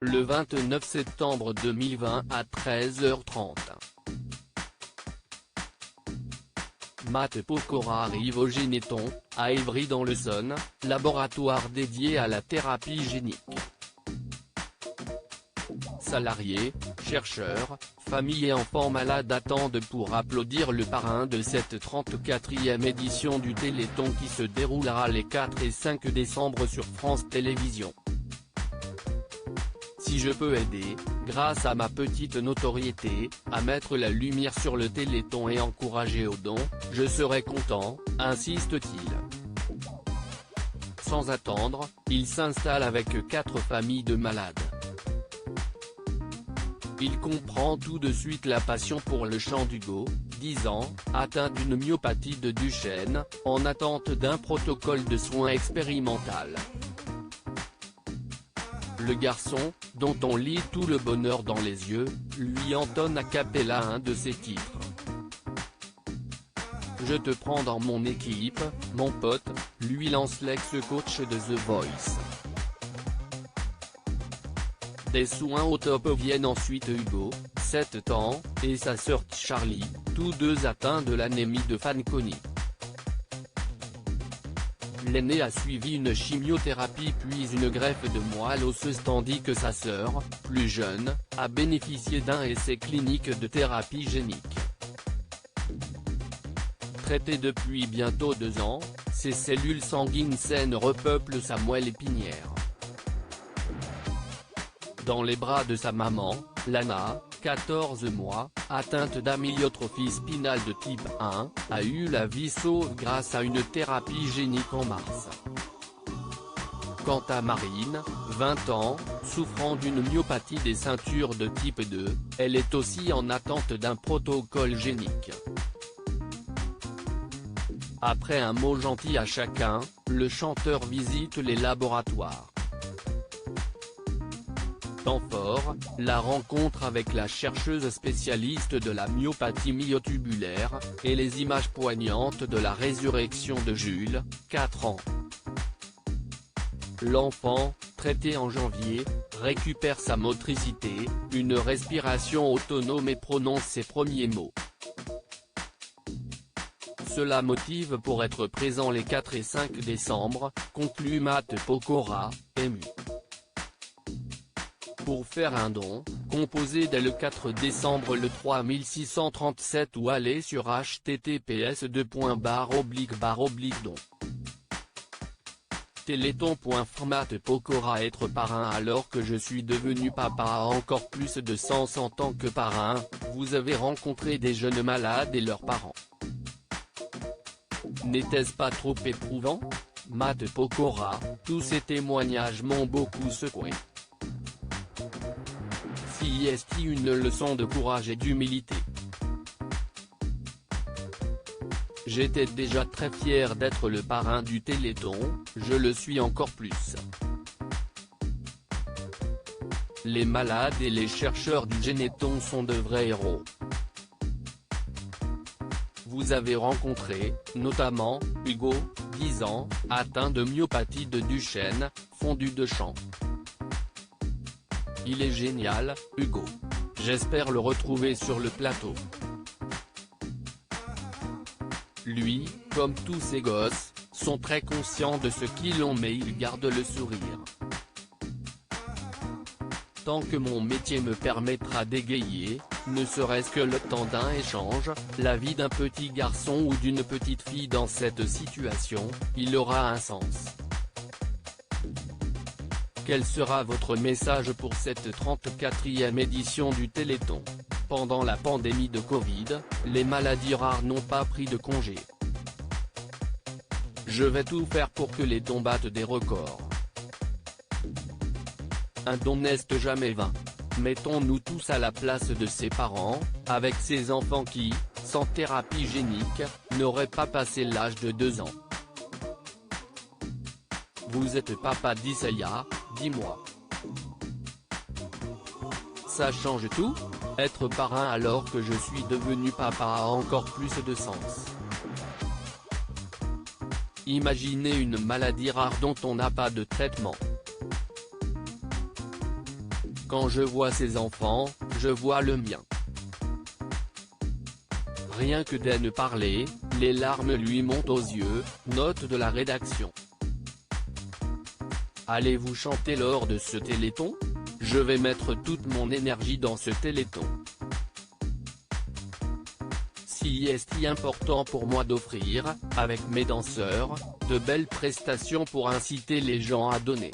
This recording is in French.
le 29 septembre 2020 à 13h30. Matt Pokora arrive au Généton, à Évry dans l'Essonne, laboratoire dédié à la thérapie génique. Salariés, chercheurs, familles et enfants malades attendent pour applaudir le parrain de cette 34e édition du Téléthon qui se déroulera les 4 et 5 décembre sur France Télévisions. Si je peux aider, grâce à ma petite notoriété, à mettre la lumière sur le Téléthon et encourager aux dons, je serai content, insiste-t-il. Sans attendre, il s'installe avec 4 familles de malades. Il comprend tout de suite la passion pour le chant d'Hugo, 10 ans, atteint d'une myopathie de Duchenne, en attente d'un protocole de soins expérimental. Le garçon, dont on lit tout le bonheur dans les yeux, lui entonne a cappella un de ses titres. Je te prends dans mon équipe, mon pote, lui lance l'ex-coach de The Voice. Des soins au top viennent ensuite Hugo, 7 ans, et sa sœur Charlie, tous deux atteints de l'anémie de Fanconi. L'aîné a suivi une chimiothérapie puis une greffe de moelle osseuse tandis que sa sœur, plus jeune, a bénéficié d'un essai clinique de thérapie génique. Traité depuis bientôt 2 ans, ses cellules sanguines saines repeuplent sa moelle épinière. Dans les bras de sa maman, Lana, 14 mois, atteinte d'améliotrophie spinale de type 1, a eu la vie sauve grâce à une thérapie génique en mars. Quant à Marine, 20 ans, souffrant d'une myopathie des ceintures de type 2, elle est aussi en attente d'un protocole génique. Après un mot gentil à chacun, le chanteur visite les laboratoires. Temps fort, la rencontre avec la chercheuse spécialiste de la myopathie myotubulaire, et les images poignantes de la résurrection de Jules, 4 ans. L'enfant, traité en janvier, récupère sa motricité, une respiration autonome et prononce ses premiers mots. Cela motive pour être présent les 4 et 5 décembre, conclut Matt Pokora, ému. Pour faire un don, composez dès le 4 décembre le 3637 ou allez sur https://don. Téléthon.format Pokora être parrain alors que je suis devenu papa a encore plus de sens en tant que parrain, vous avez rencontré des jeunes malades et leurs parents. N'était-ce pas trop éprouvant? Matt Pokora, tous ces témoignages m'ont beaucoup secoué. Si est une leçon de courage et d'humilité. J'étais déjà très fier d'être le parrain du Téléthon, je le suis encore plus. Les malades et les chercheurs du Généton sont de vrais héros. Vous avez rencontré, notamment, Hugo, 10 ans, atteint de myopathie de Duchenne, fondu de chant. Il est génial, Hugo. J'espère le retrouver sur le plateau. Lui, comme tous ces gosses, sont très conscients de ce qu'ils ont mais ils gardent le sourire. Tant que mon métier me permettra d'égayer, ne serait-ce que le temps d'un échange, la vie d'un petit garçon ou d'une petite fille dans cette situation, il aura un sens. Quel sera votre message pour cette 34e édition du Téléthon? Pendant la pandémie de Covid, les maladies rares n'ont pas pris de congé. Je vais tout faire pour que les dons battent des records. Un don n'est jamais vain. Mettons-nous tous à la place de ses parents, avec ces enfants qui, sans thérapie génique, n'auraient pas passé l'âge de 2 ans. Vous êtes papa d'Isaiah, dis-moi. Ça change tout? Être parrain alors que je suis devenu papa a encore plus de sens. Imaginez une maladie rare dont on n'a pas de traitement. Quand je vois ses enfants, je vois le mien. Rien que d'en parler, les larmes lui montent aux yeux, note de la rédaction. Allez-vous chanter lors de ce téléthon? Je vais mettre toute mon énergie dans ce téléthon. Si est important pour moi d'offrir, avec mes danseurs, de belles prestations pour inciter les gens à donner.